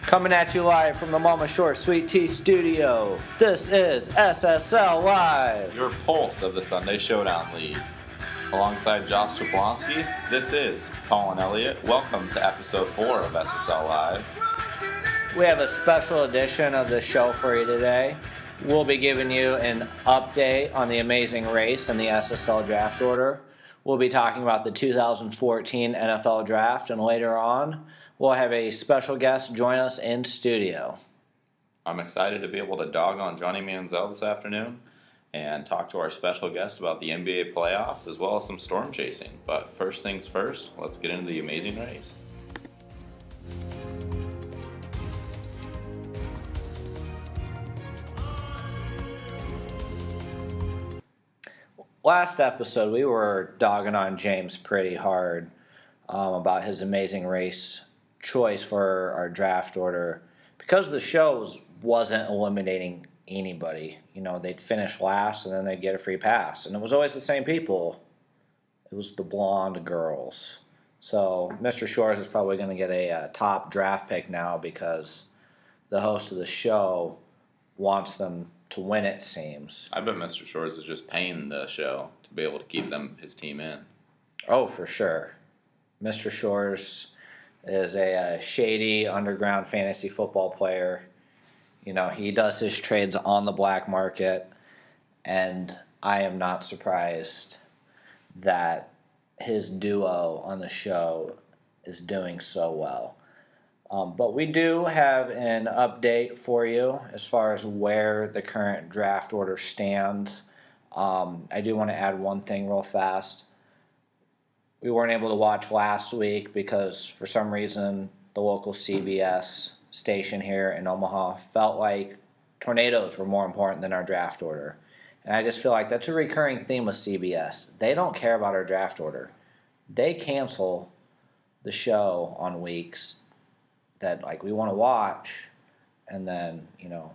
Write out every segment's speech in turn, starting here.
Coming at you live from the Mama Short Sweet Tea Studio. This is SSL Live. Your pulse of the Sunday Showdown League. Alongside Josh Jablonski, this is Colin Elliott. Welcome to episode 4 of SSL Live. We have a special edition of the show for you today. We'll be giving you an update on the amazing race in the SSL Draft Order. We'll be talking about the 2014 NFL Draft, and later on, we'll have a special guest join us in studio. I'm excited to be able to dog on Johnny Manziel this afternoon and talk to our special guest about the NBA playoffs as well as some storm chasing. But first things first, let's get into the amazing race. Last episode, we were dogging on James pretty hard about his amazing race choice for our draft order because the show wasn't eliminating anybody. You know, they'd finish last and then they'd get a free pass. And it was always the same people. It was the blonde girls. So Mr. Shores is probably going to get a top draft pick now because the host of the show wants them to win, it seems. I bet Mr. Shores is just paying the show to be able to keep his team in. Oh, for sure. Mr. Shores is a shady underground fantasy football player. You know, he does his trades on the black market, and I am not surprised that his duo on the show is doing so well. But we do have an update for you as far as where the current draft order stands. I do want to add one thing real fast. We weren't able to watch last week because for some reason the local CBS station here in Omaha felt like tornadoes were more important than our draft order. And I just feel like that's a recurring theme with CBS. They don't care about our draft order. They cancel the show on weeks that like we want to watch, and then, you know,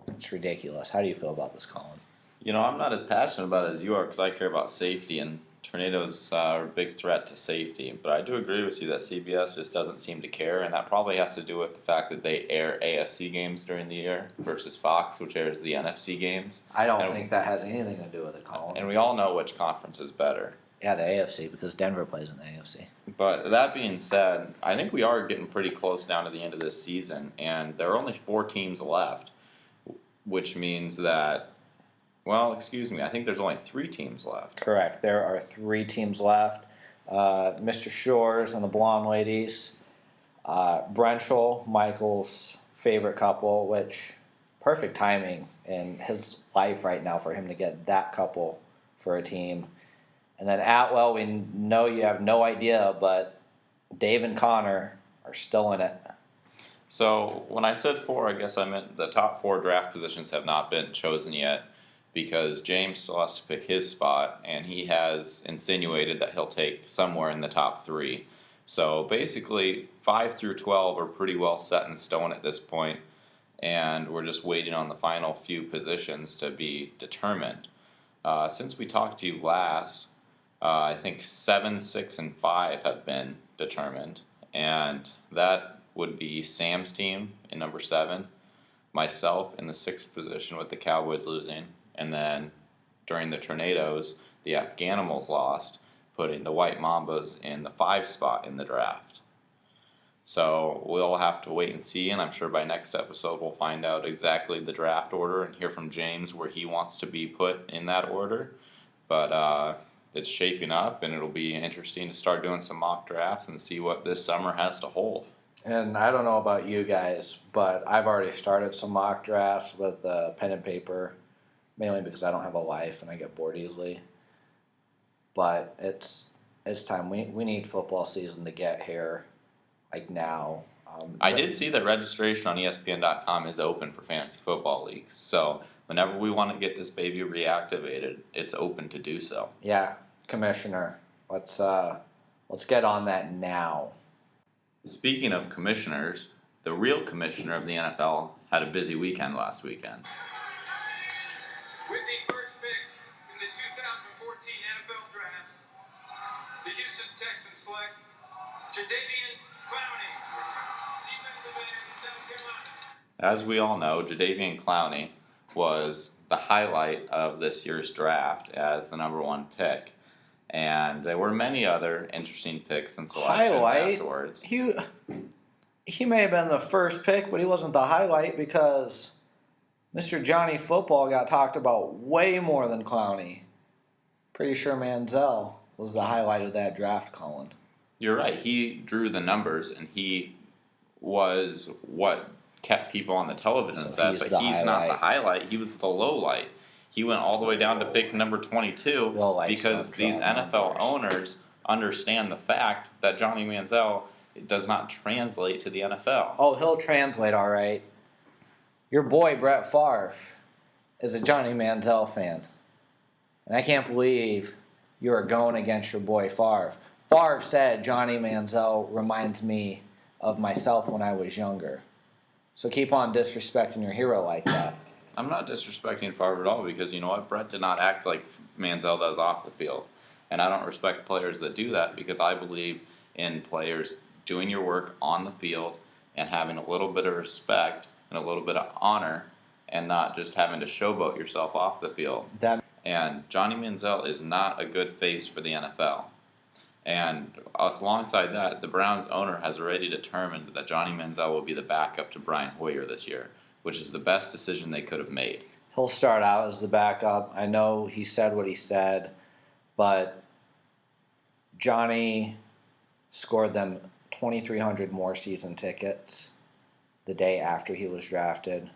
it's ridiculous. How do you feel about this, Colin? You know, I'm not as passionate about it as you are because I care about safety, and tornadoes are a big threat to safety. But I do agree with you that CBS just doesn't seem to care, and that probably has to do with the fact that they air AFC games during the year versus Fox, which airs the NFC games. I don't think that has anything to do with it, Colin. And we all know which conference is better. Yeah, the AFC, because Denver plays in the AFC. But that being said, I think we are getting pretty close down to the end of this season, and there are only 4 teams left, which means that, well, excuse me, I think there's only 3 teams left. Correct. There are 3 teams left. Mr. Shores and the Blonde Ladies, Brenchel, Michael's favorite couple, which perfect timing in his life right now for him to get that couple for a team. And then Atwell, we know you have no idea, but Dave and Connor are still in it. So when I said 4, I guess I meant the top 4 draft positions have not been chosen yet because James still has to pick his spot, and he has insinuated that he'll take somewhere in the top 3. So basically, 5 through 12 are pretty well set in stone at this point, and we're just waiting on the final few positions to be determined. Since we talked to you last, I think 7, 6, and 5 have been determined, and that would be Sam's team in number 7, myself in the 6th position with the Cowboys losing, and then during the tornadoes, the Afghanimals lost, putting the White Mambas in the 5 spot in the draft. So we'll have to wait and see, and I'm sure by next episode we'll find out exactly the draft order and hear from James where he wants to be put in that order. But it's shaping up, and it'll be interesting to start doing some mock drafts and see what this summer has to hold. And I don't know about you guys, but I've already started some mock drafts with pen and paper, mainly because I don't have a life and I get bored easily. But it's time. We need football season to get here, like now. I did see that registration on ESPN.com is open for fantasy football leagues. So whenever we want to get this baby reactivated, it's open to do so. Yeah, Commissioner. Let's get on that now. Speaking of commissioners, the real commissioner of the NFL had a busy weekend last weekend. With the first pick in the 2014 NFL Draft, the Houston Texans select Jadeveon Clowney, defensive end, South Carolina. As we all know, Jadeveon Clowney was the highlight of this year's draft as the #1 pick. And there were many other interesting picks and selections Highlight? afterwards. He may have been the first pick, but he wasn't the highlight because Mr. Johnny Football got talked about way more than Clowney. Pretty sure Manziel was the highlight of that draft, Colin. You're right. He drew the numbers, and he was what kept people on the television set. But he's not the highlight. He was the low light. He went all the way down to pick number 22 because these NFL owners understand the fact that Johnny Manziel does not translate to the NFL. Oh, he'll translate all right. Your boy Brett Favre is a Johnny Manziel fan. And I can't believe you are going against your boy Favre. Favre said Johnny Manziel reminds me of myself when I was younger. So keep on disrespecting your hero like that. I'm not disrespecting Favre at all because you know what? Brett did not act like Manziel does off the field. And I don't respect players that do that because I believe in players doing your work on the field and having a little bit of respect and a little bit of honor and not just having to showboat yourself off the field. And Johnny Manziel is not a good face for the NFL. And alongside that, the Browns owner has already determined that Johnny Manziel will be the backup to Brian Hoyer this year, which is the best decision they could have made. He'll start out as the backup. I know he said what he said, but Johnny scored them 2,300 more season tickets the day after he was drafted.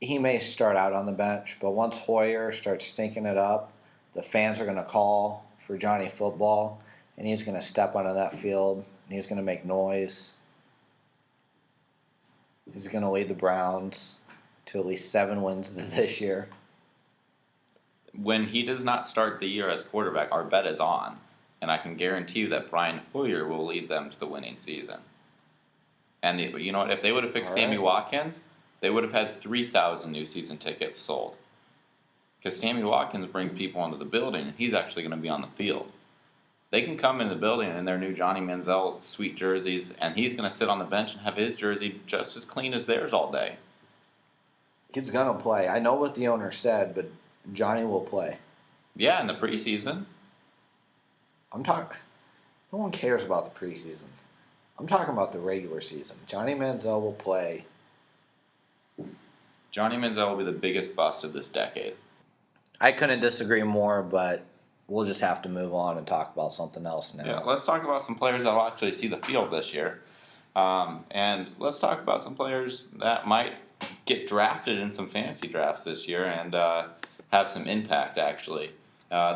He may start out on the bench, but once Hoyer starts stinking it up, the fans are going to call for Johnny Football, and he's going to step onto that field, and he's going to make noise. He's going to lead the Browns to at least 7 wins this year. When he does not start the year as quarterback, our bet is on. And I can guarantee you that Brian Hoyer will lead them to the winning season. And you know what? If they would have picked Sammy Watkins, they would have had 3,000 new season tickets sold. Because Sammy Watkins brings people into the building, and he's actually going to be on the field. They can come in the building in their new Johnny Manziel sweet jerseys, and he's going to sit on the bench and have his jersey just as clean as theirs all day. He's going to play. I know what the owner said, but Johnny will play. Yeah, in the preseason. I'm talking. No one cares about the preseason. I'm talking about the regular season. Johnny Manziel will play. Johnny Manziel will be the biggest bust of this decade. I couldn't disagree more, but we'll just have to move on and talk about something else now. Yeah, let's talk about some players that will actually see the field this year. And let's talk about some players that might get drafted in some fantasy drafts this year and have some impact, actually.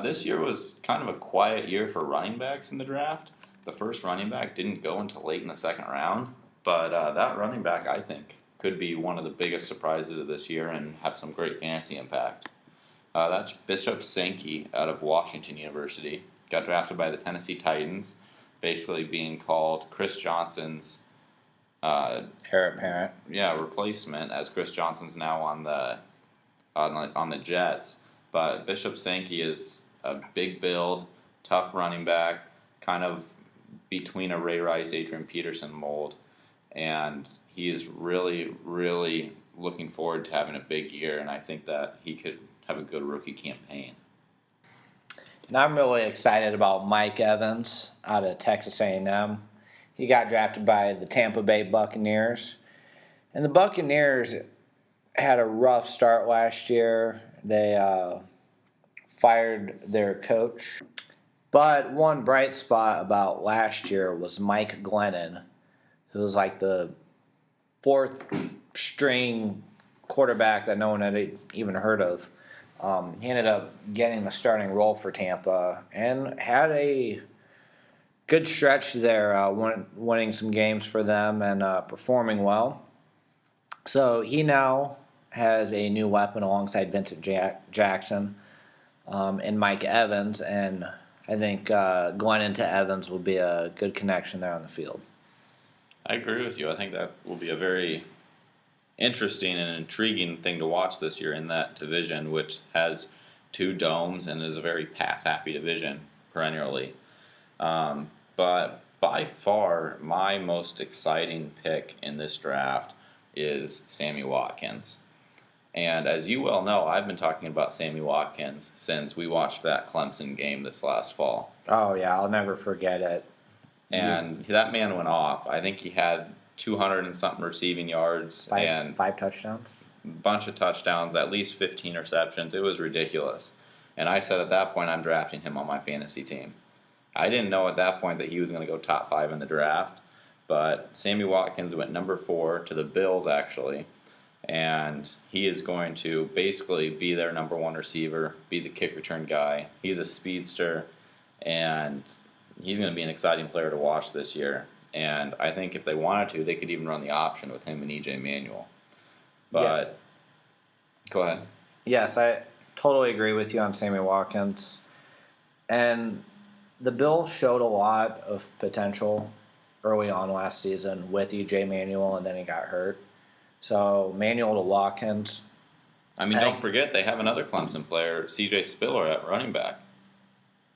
This year was kind of a quiet year for running backs in the draft. The first running back didn't go until late in the second round, but that running back, I think, could be one of the biggest surprises of this year and have some great fantasy impact. That's Bishop Sankey out of Washington University. Got drafted by the Tennessee Titans, basically being called Chris Johnson's heir apparent. Yeah, replacement, as Chris Johnson's now on the Jets. But Bishop Sankey is a big build, tough running back, kind of between a Ray Rice, Adrian Peterson mold, and he is really, really looking forward to having a big year, and I think that he could have a good rookie campaign. And I'm really excited about Mike Evans out of Texas A&M. He got drafted by the Tampa Bay Buccaneers. And the Buccaneers had a rough start last year. They fired their coach. But one bright spot about last year was Mike Glennon, who was like the 4th string quarterback that no one had even heard of. He ended up getting the starting role for Tampa and had a good stretch there, winning some games for them and performing well. So he now has a new weapon alongside Vincent Jackson and Mike Evans, and I think Glennon to Evans will be a good connection there on the field. I agree with you. I think that will be a very interesting and intriguing thing to watch this year in that division, which has 2 domes and is a very pass-happy division perennially. But by far, my most exciting pick in this draft is Sammy Watkins. And as you well know, I've been talking about Sammy Watkins since we watched that Clemson game this last fall. Oh yeah, I'll never forget it. And that man went off. I think he had 200 and something receiving yards and Five touchdowns. a bunch of touchdowns, at least 15 receptions. It was ridiculous. And I said at that point, I'm drafting him on my fantasy team. I didn't know at that point that he was going to go top 5 in the draft, but Sammy Watkins went number 4 to the Bills, actually, and he is going to basically be their number 1 receiver, be the kick return guy. He's a speedster, and he's going to be an exciting player to watch this year. And I think if they wanted to, they could even run the option with him and E.J. Manuel. But Go ahead. Yes, I totally agree with you on Sammy Watkins. And the Bills showed a lot of potential early on last season with E.J. Manuel, and then he got hurt. So Manuel to Watkins. I mean, don't forget, they have another Clemson player, C.J. Spiller, at running back.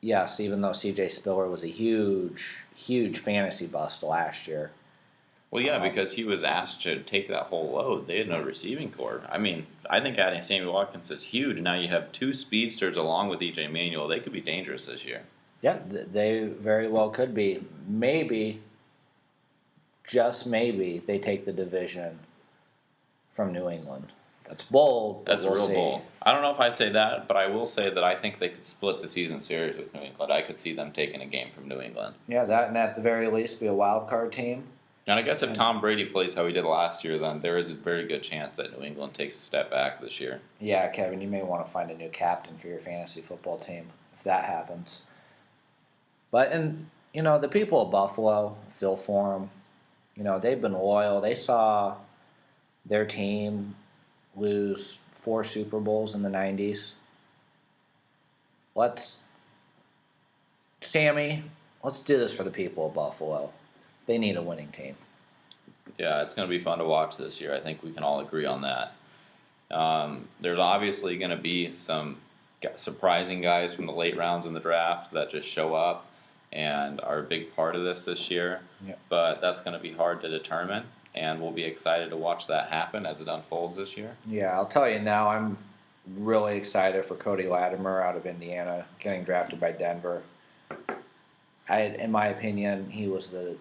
Yes, even though C.J. Spiller was a huge, huge fantasy bust last year. Well, yeah, because he was asked to take that whole load. They had no receiving core. I mean, I think adding Sammy Watkins is huge. Now you have 2 speedsters along with E.J. Manuel. They could be dangerous this year. Yeah, they very well could be. Maybe, just maybe, they take the division from New England. That's bold. That's we'll a real see. bold. I don't know if I say that, but I will say that I think they could split the season series with New England. I could see them taking a game from New England. Yeah, that and at the very least be a wild card team. And I guess if Tom Brady plays how he did last year, then there is a very good chance that New England takes a step back this year. Yeah, Kevin, you may want to find a new captain for your fantasy football team if that happens. But, and, you know, the people of Buffalo feel for them. You know, they've been loyal. They saw their team lose 4 Super Bowls in the 90s. Sammy, let's do this for the people of Buffalo. They need a winning team. Yeah, it's going to be fun to watch this year. I think we can all agree on that. There's obviously going to be some surprising guys from the late rounds in the draft that just show up and are a big part of this year. Yep. But that's going to be hard to determine, and we'll be excited to watch that happen as it unfolds this year. Yeah, I'll tell you now, I'm really excited for Cody Latimer out of Indiana getting drafted by Denver. In my opinion, he was the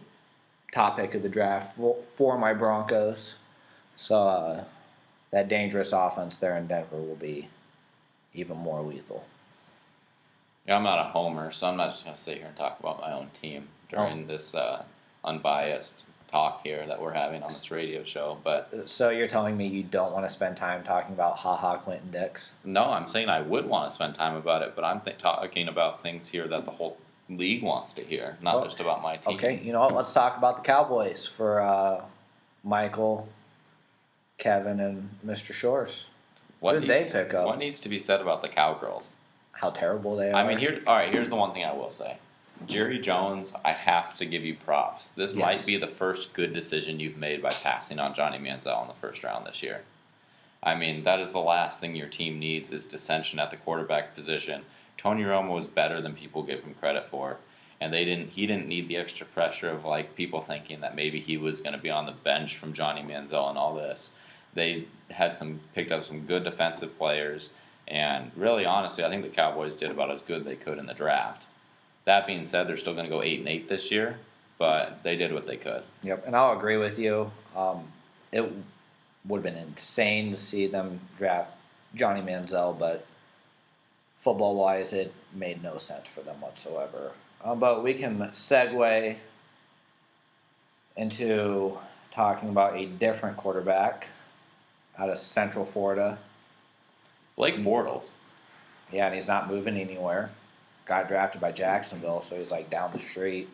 top pick of the draft for my Broncos. So that dangerous offense there in Denver will be even more lethal. Yeah, I'm not a homer, so I'm not just going to sit here and talk about my own team during this unbiased talk here that we're having on this radio show. But So you're telling me you don't want to spend time talking about Clinton Dix? no, I'm saying I would want to spend time about it, but I'm talking about things here that the whole league wants to hear, not just about my team. Okay, you know what? Let's talk about the Cowboys for Michael, Kevin, and Mr. Shores. What did they pick up? What needs to be said about the Cowgirls? How terrible they are. I mean, here's the one thing I will say. Jerry Jones, I have to give you props. This might be the first good decision you've made by passing on Johnny Manziel in the first round this year. I mean, that is the last thing your team needs is dissension at the quarterback position. Tony Romo was better than people give him credit for, and he didn't need the extra pressure of like people thinking that maybe he was going to be on the bench from Johnny Manziel and all this. They picked up some good defensive players, and really, honestly, I think the Cowboys did about as good as they could in the draft. That being said, they're still going to go 8-8 this year, but they did what they could. Yep, and I'll agree with you. It would have been insane to see them draft Johnny Manziel, but football-wise, it made no sense for them whatsoever. But we can segue into talking about a different quarterback out of Central Florida. Blake Bortles. Yeah, and he's not moving anywhere. Got drafted by Jacksonville, so he's like down the street.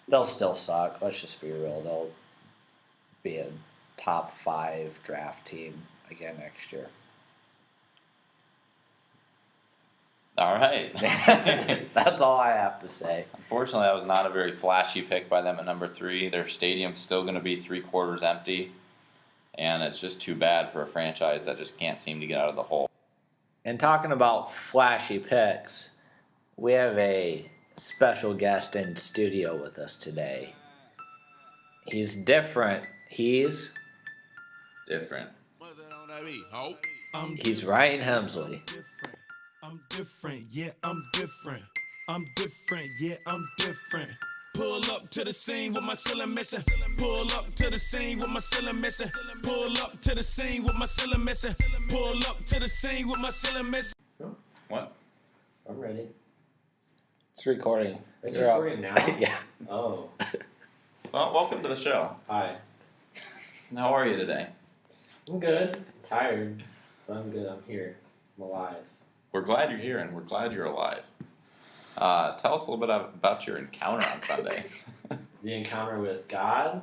They'll still suck. Let's just be real. They'll be a top 5 draft team again next year. All right. That's all I have to say. Unfortunately, that was not a very flashy pick by them at number 3. Their stadium's still going to be 3/4 empty, and it's just too bad for a franchise that just can't seem to get out of the hole. And talking about flashy picks, we have a special guest in studio with us today. He's different. He's Different. Ryan Hemsley. I'm different, yeah, I'm different. I'm different, yeah, I'm different. Pull up to the scene with my ceiling missing. Pull up to the scene with my ceiling missing. Pull up to the scene with my ceiling missing. Pull up to the scene with my ceiling missing. What? I'm ready. It's recording. It's You're up. recording now? Yeah. Oh, Well, welcome to the show. hi. How are you today? I'm good. I'm tired, but I'm good. I'm here. I'm alive. We're glad you're here and we're glad you're alive. Tell us a little bit about your encounter on Sunday. The encounter with God?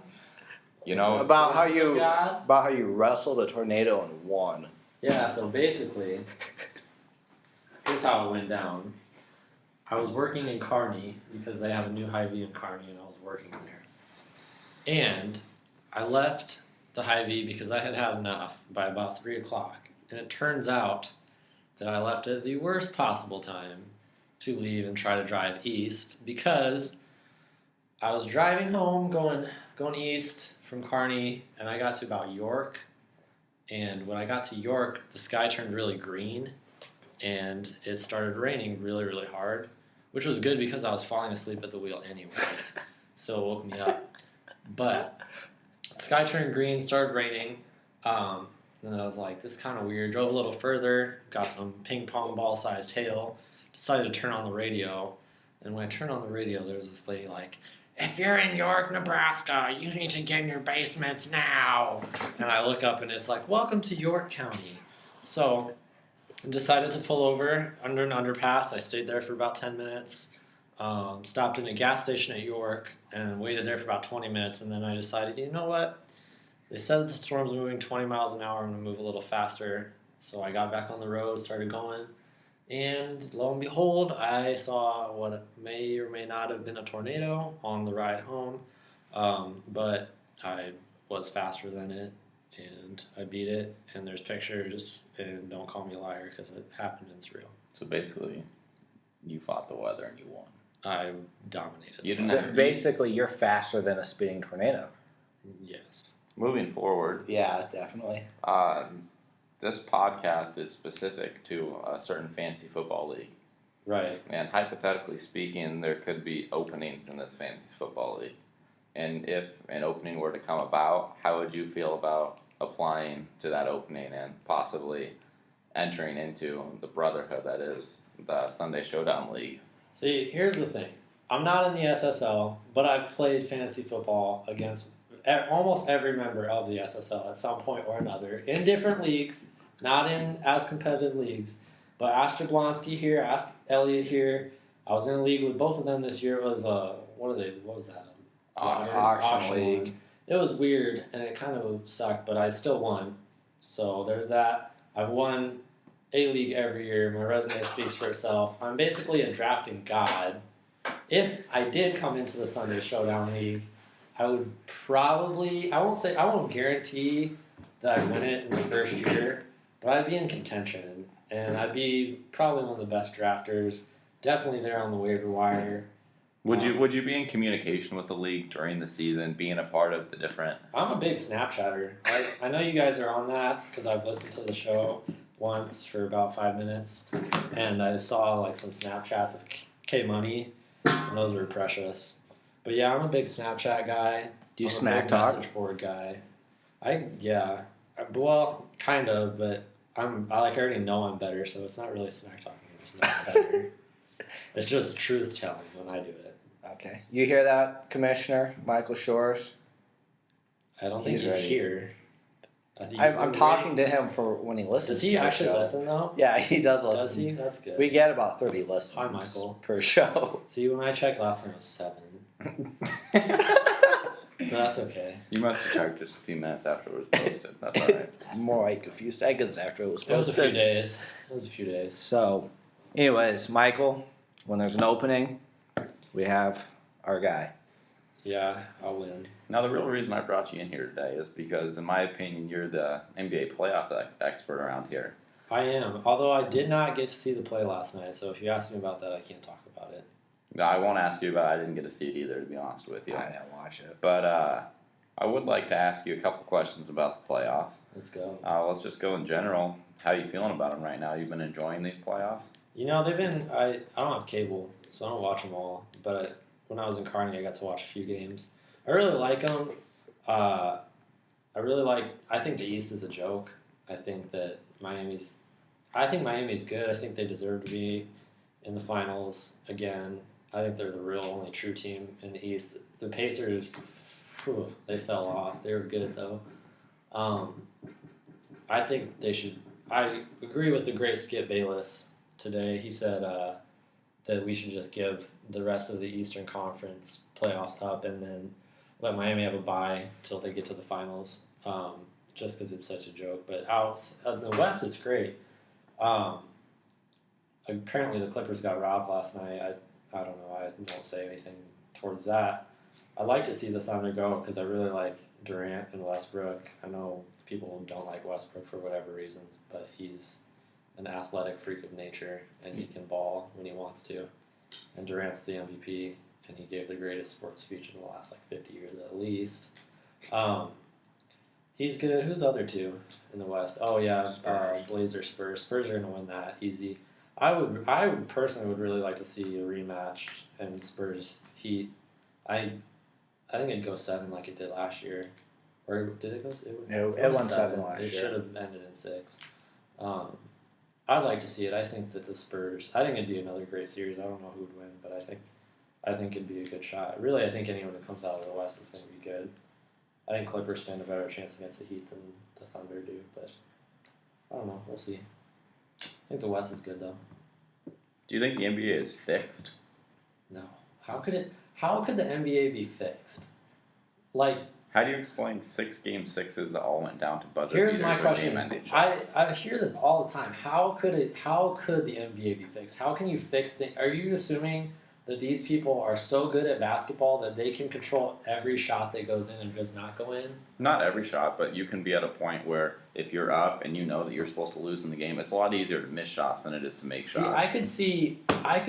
You know, About how God? you wrestled a tornado and won. Yeah, so basically, here's how it went down. I was working in Kearney because they have a new Hy-Vee in Kearney, and I was working there. And I left the Hy-Vee because I had had enough by about 3 o'clock. And it turns out that I left at the worst possible time to leave and try to drive east because I was driving home going east from Kearney, and I got to about York. And when I got to York, the sky turned really green, and it started raining really, really hard, which was good because I was falling asleep at the wheel anyways, so it woke me up. But the sky turned green, started raining, and I was like, this is kind of weird. Drove a little further, got some ping pong ball sized hail, decided to turn on the radio, and when I turned on the radio, there was this lady like, if you're in York, Nebraska, you need to get in your basements now. And I look up and it's like, welcome to York County. So I decided to pull over under an underpass. I stayed there for about 10 minutes, stopped in a gas station at York and waited there for about 20 minutes. And then I decided, you know what? They said that the storm's moving 20 miles an hour. I'm going to move a little faster. So I got back on the road, started going. And lo and behold, I saw what may or may not have been a tornado on the ride home, but I was faster than it, and I beat it, and there's pictures, and don't call me a liar because it happened and it's real. so basically, you fought the weather and you won. I dominated. You didn't have Basically, you're faster than a speeding tornado. Yes. Moving forward, Yeah, definitely. this podcast is specific to a certain fantasy football league. Right. And hypothetically speaking, there could be openings in this fantasy football league. And if an opening were to come about, how would you feel about applying to that opening and possibly entering into the brotherhood that is the Sunday Showdown League? See, here's the thing. I'm not in the SSL, but I've played fantasy football against almost every member of the SSL at some point or another in different leagues, not in as competitive leagues. But ask Jablonski here, ask Elliott here. I was in a league with both of them this year. It was what was that? Auction league. one. It was weird and it kind of sucked, but I still won. So there's that. I've won a league every year. My resume speaks for itself. I'm basically a drafting god. If I did come into the Sunday Showdown League, I would probably, I won't guarantee that I'd win it in the first year, but I'd be in contention, and I'd be probably one of the best drafters, definitely there on the waiver wire. Would you be in communication with the league during the season, being a part of the different? I'm a big Snapchatter. I know you guys are on that because I've listened to the show once for about 5 minutes, and I saw like some Snapchats of K Money, and those were precious. But yeah, I'm a big Snapchat guy. Do you I'm a smack big talk? message board guy. Well, kind of, but I already know I'm better, so it's not really smack talking. It's not better. It's just truth telling when I do it. Okay. You hear that, Commissioner Michael Shores? I don't think He's he's ready. here. I think I'm talking to him for when he listens. Does he to the actually show. listen though? Yeah, he does listen. Does he? That's good. We get about 30 listens Hi, Michael. per show. See, when I checked last time, it was 7. But that's okay. You must have checked just a few minutes after it was posted. That's all right. More like a few seconds after it was It was posted. a few days. So, anyways, Michael, when there's an opening, we have our guy. Yeah, I'll win. Now, the real reason I brought you in here today is because, in my opinion, you're the NBA playoff expert around here. I am. Although I did not get to see the play last night, so if you ask me about that, I can't talk about it. No, I won't ask you about. I didn't get to see it either, to be honest with you. I didn't watch it. But I would like to ask you a couple questions about the playoffs. Let's go. Let's just go in general. How are you feeling about them right now? You've been enjoying these playoffs? You know, they've been. I don't have cable, so I don't watch them all. But when I was in Kearney, I got to watch a few games. I really like them. I think the East is a joke. I think Miami's good. I think they deserve to be in the finals again. I think they're the real only true team in the East. The Pacers, they fell off. They were good though. I think they should. I agree with the great Skip Bayless today. He said that we should just give the rest of the Eastern Conference playoffs up and then let Miami have a bye till they get to the finals. Just because it's such a joke. But out in the West, it's great. Apparently, the Clippers got robbed last night. I don't know. I won't say anything towards that. I'd like to see the Thunder go because I really like Durant and Westbrook. I know people don't like Westbrook for whatever reasons, but he's an athletic freak of nature and he can ball when he wants to. And Durant's the MVP, and he gave the greatest sports speech in the last 50 years at least. He's good. Who's the other two in the West? Oh yeah, Blazers, Spurs. Spurs are gonna win that easy. I would personally really like to see a rematch and Spurs Heat. I think it'd go 7 like it did last year, or did it go? It won 7 last year. It should have ended in 6. I'd like to see it. I think that the Spurs. I think it'd be another great series. I don't know who would win, but I think it'd be a good shot. Really, I think anyone that comes out of the West is going to be good. I think Clippers stand a better chance against the Heat than the Thunder do, but I don't know. We'll see. I think the West is good though. Do you think the NBA is fixed? No. How could the NBA be fixed? Like, how do you explain 6 game 6s that all went down to buzzer here's beaters my or question. game-ending shots? I hear this all the time. How could the NBA be fixed? How can you fix the? Are you assuming that these people are so good at basketball that they can control every shot that goes in and does not go in? Not every shot, but you can be at a point where if you're up and you know that you're supposed to lose in the game, it's a lot easier to miss shots than it is to make shots. I could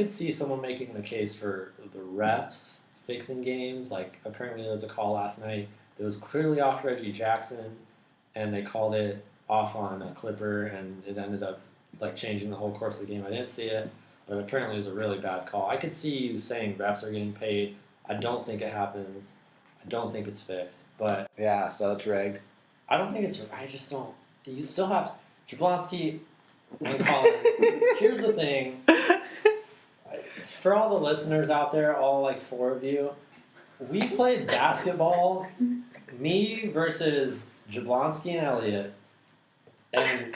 see someone making the case for the refs fixing games. Like, apparently there was a call last night that was clearly off Reggie Jackson, and they called it off on a Clipper, and it ended up changing the whole course of the game. I didn't see it, but apparently it was a really bad call. I could see you saying refs are getting paid. I don't think it happens. I don't think it's fixed, but Yeah, so it's rigged. I don't think it's. I just don't. You still have Jablonski and Colin. Here's the thing. For all the listeners out there, all 4 of you, we played basketball, me versus Jablonski and Elliott, and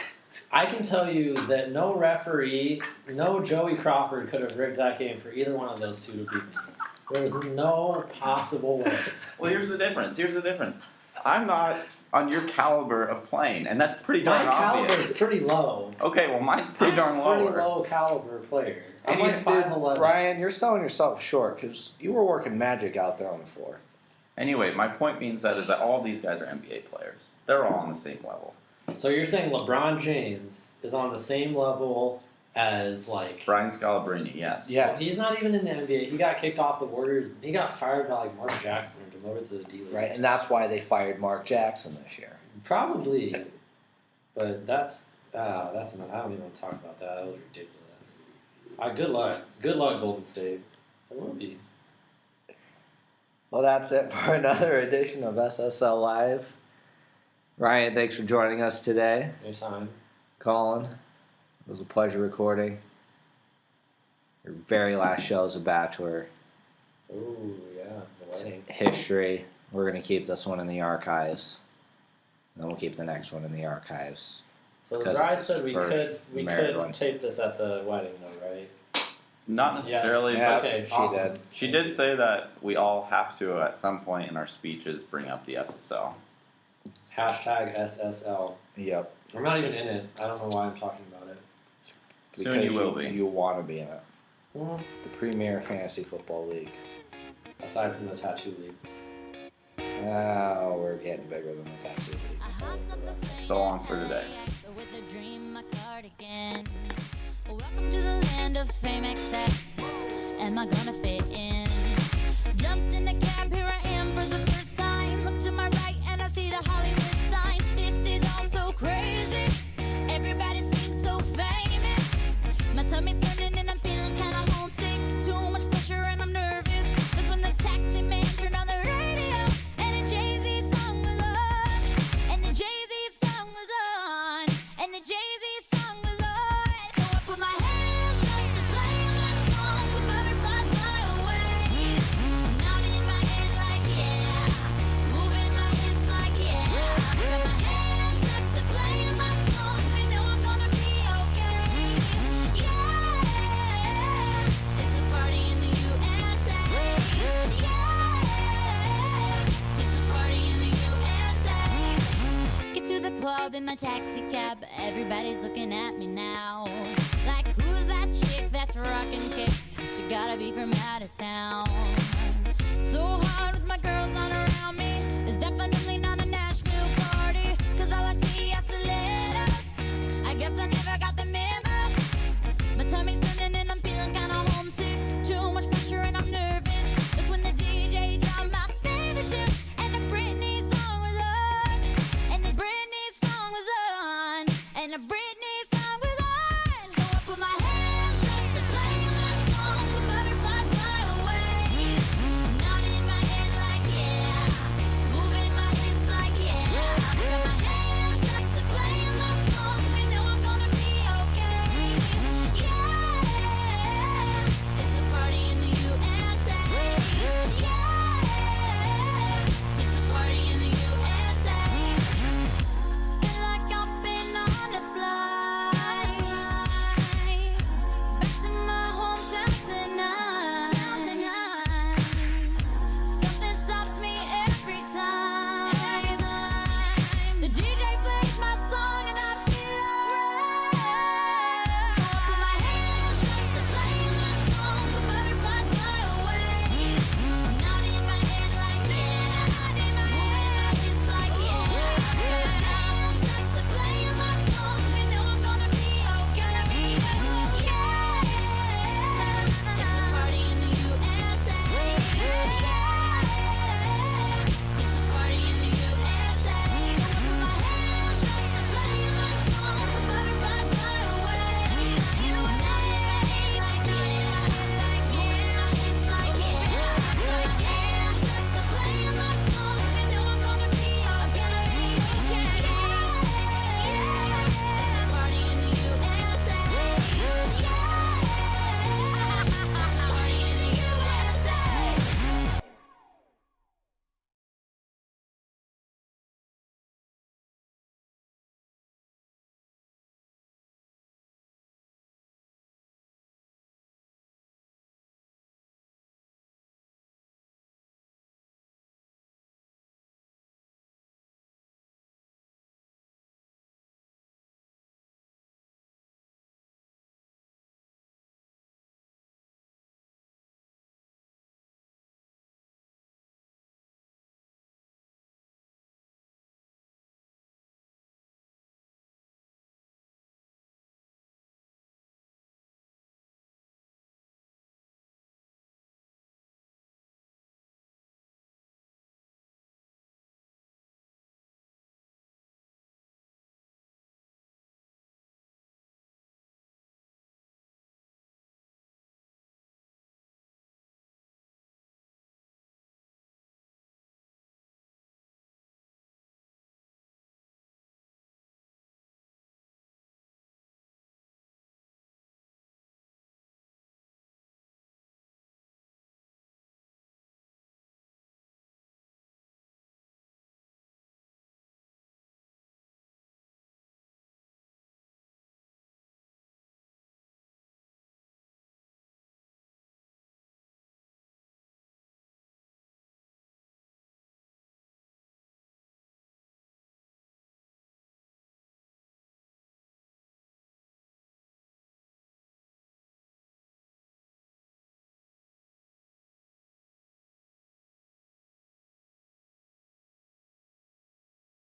I can tell you that no referee, no Joey Crawford could have rigged that game for either one of those two to beat me. There was no possible way. Well, here's the difference. I'm not on your caliber of playing, and that's pretty darn My obvious. caliber is pretty low. Okay, well, mine's pretty darn I'm a lower. pretty low caliber player. I'm And 5'11". Ryan, you're selling yourself short because you were working magic out there on the floor. Anyway, my point being said is that all these guys are NBA players. They're all on the same level. So you're saying LeBron James is on the same level as Brian Scalabrine, yes. Yes. Well, he's not even in the NBA. He got kicked off the Warriors. He got fired by Mark Jackson and demoted to the D League. Right, and that's why they fired Mark Jackson this year. Probably, but that's not. I don't even want to talk about that. That was ridiculous. Good luck, Golden State. It will be. Well, that's it for another edition of SSL Live. Ryan, thanks for joining us today. Anytime. Colin, it was a pleasure recording. Your very last show as a Bachelor. Ooh, yeah, the wedding. History. We're going to keep this one in the archives. And then we'll keep the next one in the archives. So the Because bride it's said his we married could one. tape this at the wedding though, right? Not necessarily, Yes. but Okay, she awesome. did. she did say that we all have to, at some point in our speeches, bring up the SSL. Hashtag SSL. Yep. I'm not even in it. I don't know why I'm talking about it. Soon you Because will be. You want to be in it. Well, The Premier Fantasy Football League. aside from the tattoo league. Oh, we're getting bigger than the Tattoo League. So long for today. With a dream, my cardigan. Welcome to the land of fame excess. Am I gonna fit up in my taxi cab, everybody's looking at me now. Like, who's that chick that's rocking kicks? She gotta be from out of town. So hard with my girl.